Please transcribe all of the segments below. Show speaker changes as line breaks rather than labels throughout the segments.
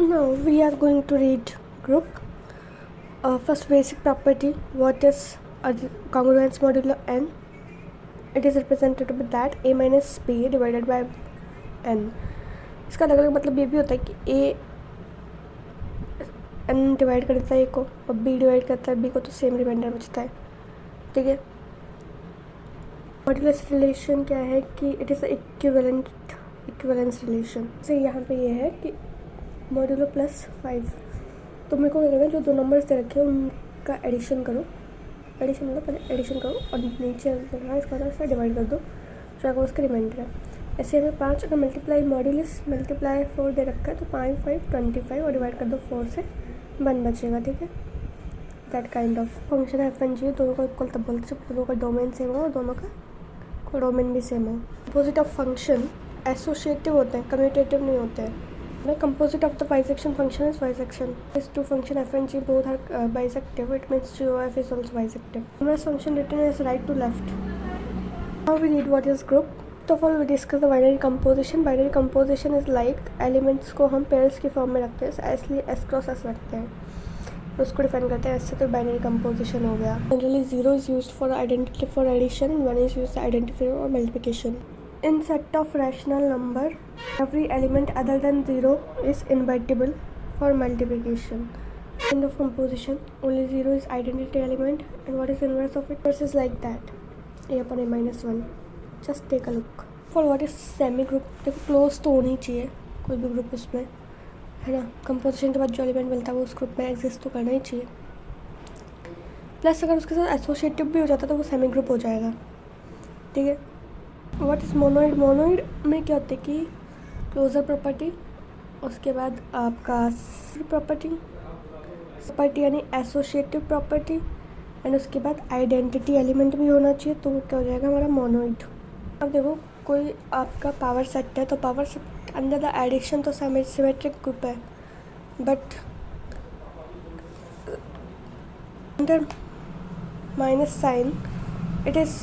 Now we are going to read group. First, basic property. What is a congruence modulo n? It is represented by that a minus b divided by n. इसका अलग अलग मतलब ये भी होता है कि a n डिवाइड कर देता है a को और b डिवाइड करता है b को, तो सेम रिमाइंडर बचता है. ठीक है. मॉड्यूलस रिलेशन क्या है कि इट इज़ इक्विवेलेंस रिलेशन. से यहाँ पे ये है कि मॉड्यूलो प्लस 5. तो मेरे को क्या करना है, जो दो नंबर्स दे रखे हैं उनका एडिशन करो. एडिशन मतलब पहले एडिशन करो और नीचे इसका से डिवाइड कर दो जो अगर उसका रिमाइंडर है. ऐसे हमें 5 अगर मल्टीप्लाई 4 दे रखा है तो 5 5 25 और डिवाइड कर दो 4 से 1 बचेगा. ठीक है. दैट काइंड ऑफ फंक्शन है एफ एन जी. दोनों का इक्वल तब बोलते जब दोनों का डोमेन सेम हो और दोनों का डोमेन भी सेम हो. अपोजिट ऑफ फंक्शन एसोसिएटिव होते हैं, कम्यूटेटिव नहीं होते हैं. The composite of the bisection function is bisection. These two function f and g both are bisective. It means g of f is also bisective. Inverse function written as right to left. Now we read what is group. First of all we discuss the binary composition. Binary composition is like elements को हम pairs की form में रखते हैं, इसलिए s cross s रखते हैं. तो उसको डिफाइन करते हैं ऐसे. तो binary composition हो गया. Generally 0 is used for identity for addition and 1 is used to identify for multiplication. In set of rational number, every element other than 0 is invertible for multiplication. End of composition. Only 0 is identity element, and what is inverse of it? Inverse is like that. a upon a minus 1. Just take a look. For what is semi group? देखो close तो होनी चाहिए कोई भी group उसमें, है ना. Composition के बाद जो एलिमेंट मिलता है वो उस ग्रुप में एग्जिस्ट तो करना ही चाहिए. प्लस अगर उसके साथ एसोसिएटिव भी हो जाता तो वो सेमी ग्रुप हो जाएगा. ठीक है. What is monoid? मोनोइड में क्या होता है कि क्लोजर प्रॉपर्टी, उसके बाद आपका प्रॉपर्टी यानी एसोसिएटिव प्रॉपर्टी, एंड उसके बाद आइडेंटिटी एलिमेंट भी होना चाहिए. तो वो क्या हो जाएगा हमारा मोनोइड. अब देखो कोई आपका पावर सेट है तो power set under the addition तो सिमेट्रिक ग्रुप है, but under minus sign it is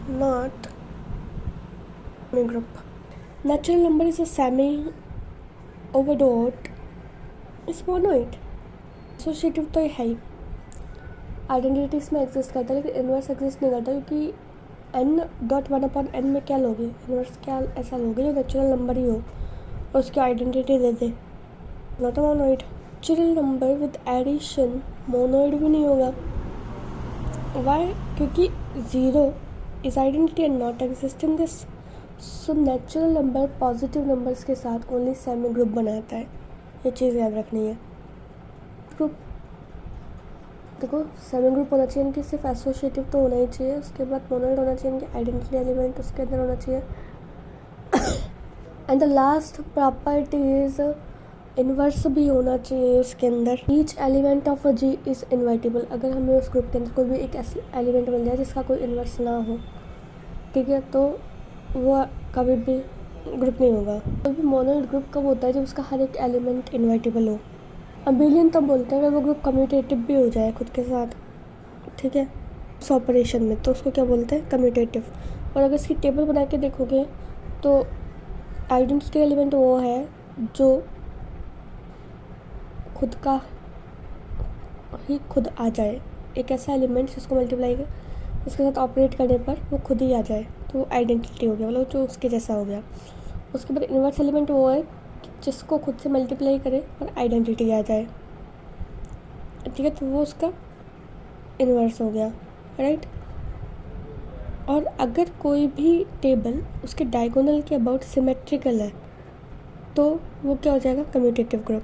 not group. Natural number is a semi overdot is monoid. Associative तो है ही. आइडेंटिटी इसमें एग्जिस्ट करता है लेकिन इनवर्स एग्जिस्ट नहीं करता, क्योंकि n.1/n में क्या लोगे, इनवर्स क्या ऐसा लोगे जो नेचुरल नंबर ही हो और उसकी आइडेंटिटी दे दे. Not a monoid. Natural number with addition monoid भी नहीं होगा. वाई? क्योंकि 0 is identity and not exist in this. So natural number positive numbers के साथ ओनली सेमी ग्रुप बनाता है. ये चीज़ याद रखनी है. ग्रुप देखो सेमी ग्रुप होना चाहिए इनकी सिर्फ एसोसिएटिव तो होना ही चाहिए. उसके बाद मोनोइड होना चाहिए इनकी आइडेंटिटी एलिमेंट उसके अंदर होना चाहिए. And the last property is inverse भी होना चाहिए उसके अंदर. Each element of a G is invertible. अगर हमें उस ग्रुप के अंदर कोई भी एक ऐसी एलिमेंट मिल जाए जिसका कोई इन्वर्स ना हो, ठीक है, तो वो कभी भी ग्रुप नहीं होगा. कोई भी मोनोइड ग्रुप कब होता है जब उसका हर एक एलिमेंट इन्वर्टिबल हो. अबिलियन तब बोलते हैं जब वो ग्रुप कम्यूटेटिव भी हो जाए खुद के साथ. ठीक है. उस ऑपरेशन में तो उसको क्या बोलते हैं, कम्यूटेटिव. और अगर इसकी टेबल बना के देखोगे तो आइडेंटिटी एलिमेंट वो है जो खुद का ही खुद आ जाए. एक ऐसा एलिमेंट जिसको मल्टीप्लाई उसके साथ ऑपरेट करने पर वो खुद ही आ जाए, तो ठीक हो गया, मतलब जो उसके जैसा हो गया. उसके बाद इन्वर्स एलिमेंट वो है जिसको खुद से मल्टीप्लाई करे और आइडेंटिटी आ जाए. ठीक है. तो वो उसका इन्वर्स हो गया. राइट. और अगर कोई भी टेबल उसके डायगोनल के अबाउट सिमेट्रिकल है तो वो क्या हो जाएगा, commutative group.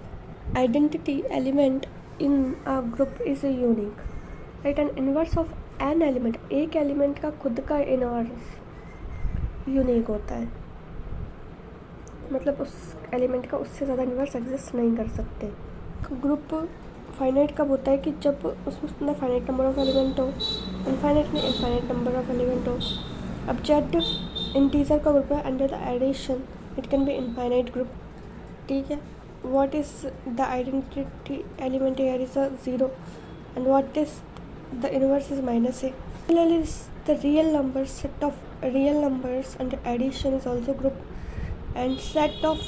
Identity element in a group is unique. Right. And inverse of an element, एक एलिमेंट का खुद का इन्वर्स यूनिक होता है. मतलब उस एलिमेंट का उससे ज़्यादा इन्वर्स एग्जिस्ट नहीं कर सकते. ग्रुप फाइनाइट कब होता है कि जब उसमें फाइनाइट नंबर ऑफ एलिमेंट हो. इनफाइनाइट में इनफाइनाइट नंबर ऑफ एलिमेंट हो. अब जेड इंटीजर का ग्रुप है under the addition it can be infinite group. ठीक है. What is the identity element here is a 0 and what is the inverse is minus a. Similarly, the real numbers, set of real numbers under addition is also group, and set of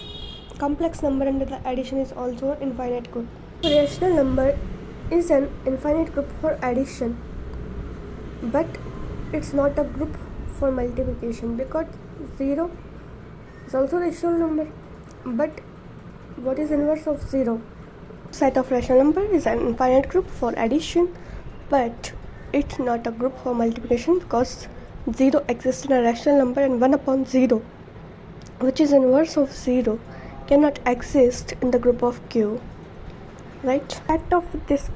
complex number under the addition is also an infinite group. So rational number is an infinite group for addition, but it's not a group for multiplication because 0 is also a rational number. But what is inverse of 0? Set of rational number is an infinite group for addition, but it's not a group for multiplication because 0 exists in a rational number and 1 upon 0, which is inverse of 0, cannot exist in the group of Q. Right? Fact of this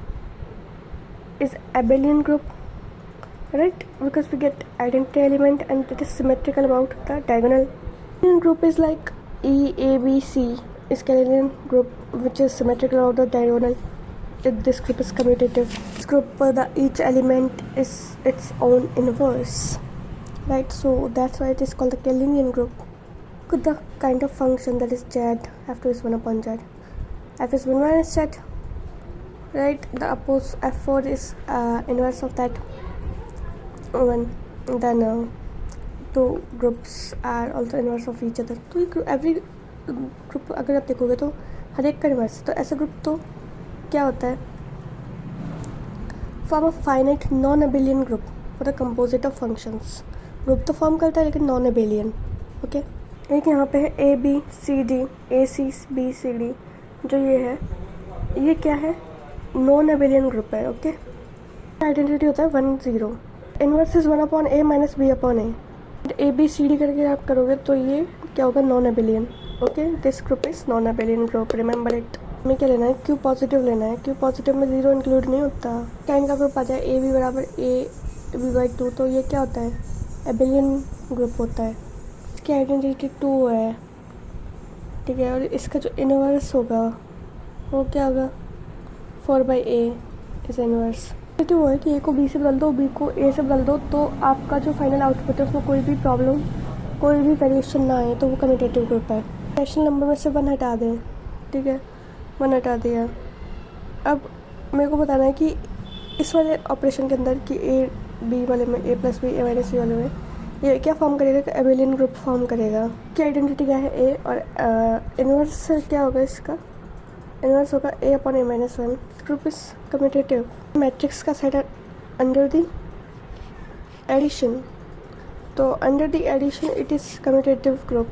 is abelian group, right? Because we get identity element and it is symmetrical about the diagonal. Abelian group is like E, A, B, C is Canadian group which is symmetrical about the diagonal. This group is commutative. This group, each element is its own inverse, right? So that's why it is called the Canadian group. With the kind of function that is z, f2 is 1 upon z, f is 1 minus z, right? The oppose f4 is inverse of that 1. Then two groups are also inverse of each other. तो every group अगर आप देखोगे तो हर एक का inverse, तो ऐसा group तो क्या होता है? Form of finite non abelian group for the composite of functions. Group तो फॉर्म करता है लेकिन नॉन एबेलियन. ओके, एक यहाँ पे है A B C D, A C B C D, जो ये है ये क्या है? नॉन एबेलियन ग्रुप है. ओके, आइडेंटिटी होता है 1 0. Inverse is 1 upon a minus b upon a B C d करके आप करोगे तो ये क्या होगा? Non abelian. Okay, this group is non abelian group, remember it. हमें क्या लेना है? क्यू पॉजिटिव लेना है. क्यू पॉजिटिव में 0 इंक्लूड नहीं होता. टाइम का ग्रुप आ जाए ए बी बराबर ए बी बाई 2, तो ये क्या होता है? एबेलियन ग्रुप होता है. इसकी आइडेंटिटी 2 है, ठीक है. और इसका जो इनवर्स होगा वो क्या होगा? 4 बाई ए इज इनवर्स. तो वो है कि ए को बी से बदल दो, बी को ए से बदल दो, तो आपका जो फाइनल आउटपुट है उसमें कोई भी प्रॉब्लम, कोई भी वेरिएशन ना आए, तो वो कम्यूटेटिव ग्रुप है. रैशनल नंबर में से 1 हटा दें, ठीक है, 1 हटा दिया. अब मेरे को बताना है कि इस वाले ऑपरेशन के अंदर कि ए बी वाले में ए प्लस बी ए माइनस सी वाले में ये क्या फॉर्म करेगा? एबेलियन ग्रुप फॉर्म करेगा. क्या आइडेंटिटी क्या है? ए. और इनवर्स क्या होगा इसका? इनवर्स होगा a upon a minus 1. Group is commutative. Matrix का सेट अंडर द एडिशन, तो under the addition it is commutative group,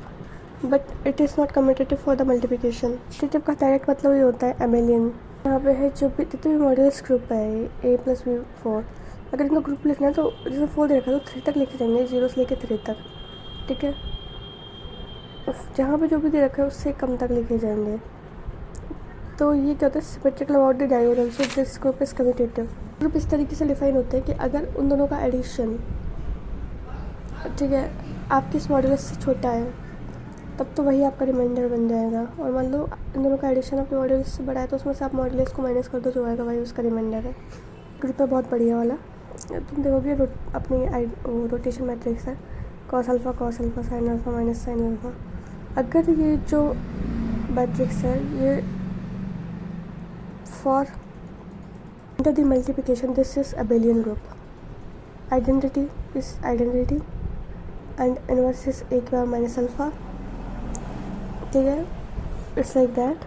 but it is not commutative for the multiplication. Commutative का डायरेक्ट मतलब ये होता है एबेलियन. यहाँ पे है जो भी जितने भी मॉड्यूलस ग्रुप है ए प्लस बी 4, अगर इनका ग्रुप लिखना है तो जैसे 4 दे रखा है तो 3 तक लिखे जाएंगे, 0 से लेकर 3 तक, ठीक है. जहाँ पे जो भी दे रखा है उससे कम तक लिखे जाएंगे. तो ये क्या होता है? Symmetrical about the diagonal, so this group is commutative. Group इस तरीके से डिफाइन होते हैं कि अगर उन दोनों का एडिशन, ठीक है, आपके इस मॉड्यूलस से छोटा है तब तो वही आपका रिमाइंडर बन जाएगा. और मान लो इन दोनों का एडिशन आपके मॉड्यूलस से बड़ा है तो उसमें से आप मॉड्यूलस को माइनस कर दो, जो आएगा वही उसका रिमाइंडर है. ग्रुप है बहुत बढ़िया वाला. तुम देखोगे अपनी रोटेशन मैट्रिक्स है, cos alpha sine alpha minus sine alpha. अगर ये जो मैट्रिक्स है ये for under the multiplication, this is abelian group. Identity is identity and inverse is a की पावर माइनस अल्फा, ठीक है. It's like that.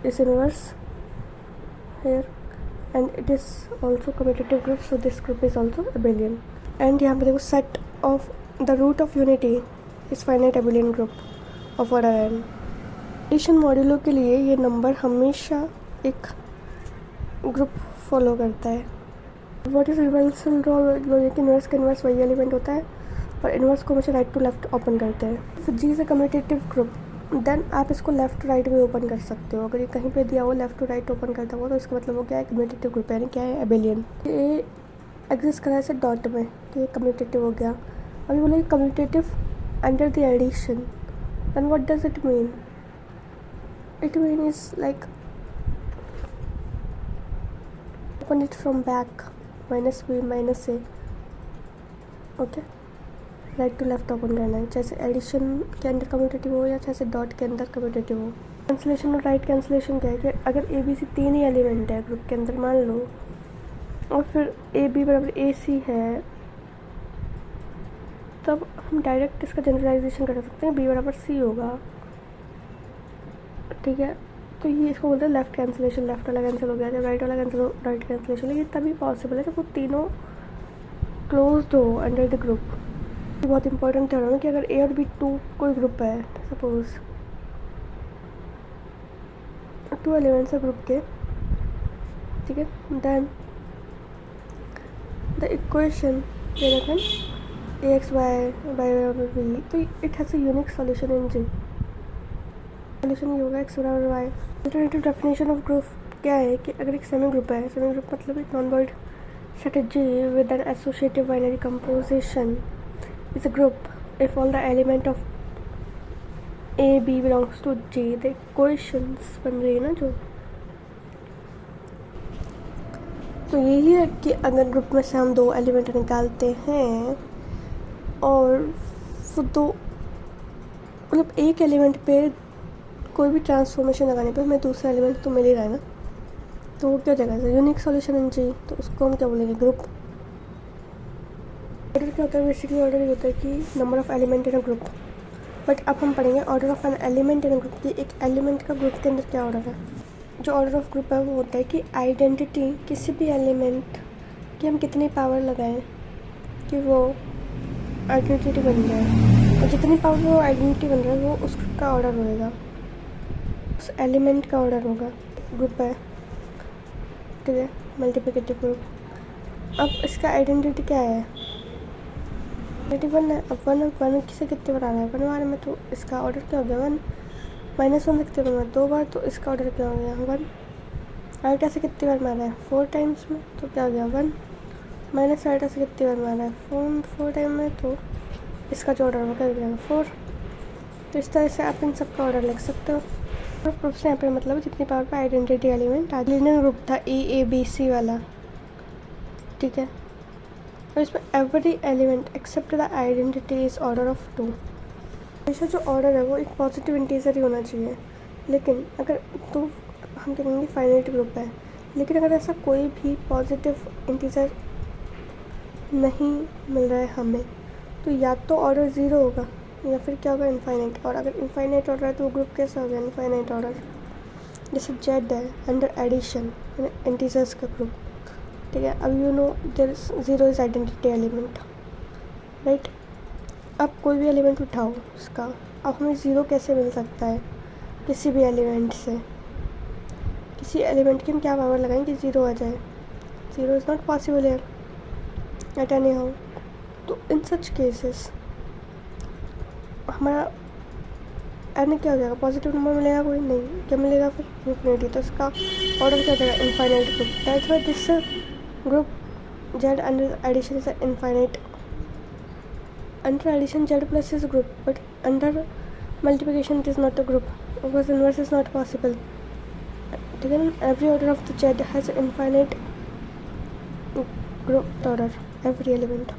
It's inverse here and it is also commutative group, so this group is also abelian. And यहाँ पे देखो set of the root of unity is finite abelian group of order n. Addition modulo के लिए ये number हमेशा एक group follow करता है. What is reversal rule? ये कि इनवर्स का इनवर्स वही एलिमेंट होता है और इनवर्स को हमेशा राइट टू लेफ्ट ओपन करते हैं. फिर G is a commutative group, then आप इसको लेफ्ट राइट भी ओपन कर सकते हो. अगर ये कहीं पे दिया हो लेफ्ट टू राइट ओपन करता हुआ तो इसका मतलब वो क्या है? कम्यूटेटिव ग्रुप है, यानी क्या है? एबेलियन. ये एग्जिस्ट करा है डॉट में, तो ये कम्यूटेटिव हो गया. अभी बोले commutative under the addition, then what does it mean? It mean is like open it from back, minus b minus a. Okay, right to left open करना है, जैसे एडिशन के अंदर कम्यूटेटिव हो या जैसे डॉट के अंदर कम्यूटेटिव हो. कैंसलेशन और राइट कैंसलेशन क्या है कि अगर ए बी सी 3 ही एलिमेंट है ग्रुप के अंदर मान लो, और फिर ए बी बराबर ए सी है, तब हम डायरेक्ट इसका जनरलाइजेशन कर सकते हैं. बी बराबर सी होगा, ठीक है। तो ये इसको बोलते हैं लेफ्ट कैंसिलेशन, लेफ्ट वाला कैंसिल हो गया, जब राइट वाला कैंसिल हो राइट कैंसिलेशन। ये तभी पॉसिबल है जब वो तीनों क्लोज्ड हो अंडर द ग्रुप। बहुत इंपॉर्टेंट थ्योरम है कि अगर ए और बी टू कोई ग्रुप है, सपोज 2 एलिमेंट्स है ग्रुप के, ठीक है, then the equation then a x y by b, तो it has a unique solution in G. Solution ये होगा एक्स बराबर y. Alternative definition of group क्या है कि अगर एक सेमी ग्रुप है, सेमी ग्रुप मतलब एक non void set G with an associative binary composition is a group if all the element of A B belongs to G। the equations बन रही है ना जो, तो यही है कि अगर ग्रुप में से हम 2 एलिमेंट निकालते हैं और वो 2 मतलब एक एलिमेंट पे कोई भी ट्रांसफॉर्मेशन लगाने पे हमें दूसरा एलिमेंट तो मिल ही रहा है ना, तो वो क्या जगह है यूनिक सॉल्यूशन इन जी, तो उसको हम क्या बोलेंगे ग्रुप। ऑर्डर क्या होता है, बेसिकली ऑर्डर ये होता है कि number of element in a group. But अब हम पढ़ेंगे order of an element in a group, कि एक एलिमेंट का ग्रुप के अंदर क्या ऑर्डर है। जो ऑर्डर ऑफ ग्रुप है वो होता है कि आइडेंटिटी किसी भी एलिमेंट की हम कितनी पावर लगाएं कि वो आइडेंटिटी बन जाए, और जितनी पावर वो आइडेंटिटी बन रहा है वो उस ग्रुप का ऑर्डर होएगा, उस एलिमेंट का ऑर्डर होगा। ग्रुप है, ठीक है, मल्टीप्लिकेटिव ग्रुप। अब इसका आइडेंटिटी क्या है, आइडेंटिटी 1 है। अब 1 से कितने बार आ रहा है, 1 बार में, तो इसका ऑर्डर क्या हो गया 1। -1 से कितने बार 2 बार, तो इसका ऑर्डर क्या हो गया 1। आइटा से कितनी बार मारा है 4 टाइम्स में, तो क्या हो गया 1। माइनस आइटा से कितनी बार मारा है 4 टाइम में, तो इसका जो ऑर्डर होगा क्या हो गया 4। तो इस तरह से आप इन सब का ऑर्डर लिख सकते हो। ग्रुप से यहाँ पे मतलब जितनी पावर पे आइडेंटिटी एलिमेंट लीनियर ग्रुप था AABC वाला, ठीक है, और इसमें every element except the identity is order of 2। हमेशा जो ऑर्डर है वो एक पॉजिटिव इंटीजर ही होना चाहिए, लेकिन अगर तो हम कहेंगे फाइनाइट ग्रुप है, लेकिन अगर ऐसा कोई भी पॉजिटिव इंटीजर नहीं मिल रहा है हमें, तो या तो ऑर्डर 0 होगा या फिर क्या होगा इनफाइनाइट। और अगर इनफाइनाइट ऑर्डर है तो वो ग्रुप कैसा होगा इनफाइनाइट ऑर्डर। जैसे जेड है अंडर एडिशन इंटीजर्स का ग्रुप, ठीक है। अब you know there is 0 is identity element, right. अब कोई भी एलिमेंट उठाओ उसका, अब हमें 0 कैसे मिल सकता है किसी भी एलिमेंट से। किसी एलिमेंट की हम क्या पावर लगाएं कि 0 आ जाए, 0 इज़ नॉट पॉसिबल है एट एनी हाउ। तो इन सच केसेस हमारा एन क्या हो जाएगा, पॉजिटिव नंबर मिलेगा कोई नहीं, क्या मिलेगा फिर इन्फिनिटी। तो इसका ऑर्डर क्या हो जाएगा infinite group. That's why this group Z under addition is infinite. Under addition Z plus is group, but under multiplication it is not a group because inverse is not possible, ठीक है ना। Every order of the Z has infinite group order every element.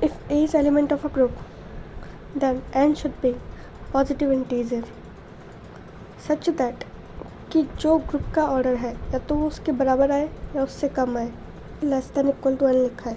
If A is element of a group, then n should be positive integer such that कि जो group का order है या तो वो उसके बराबर आए या उससे कम आए। Less than equal to n लिखा है,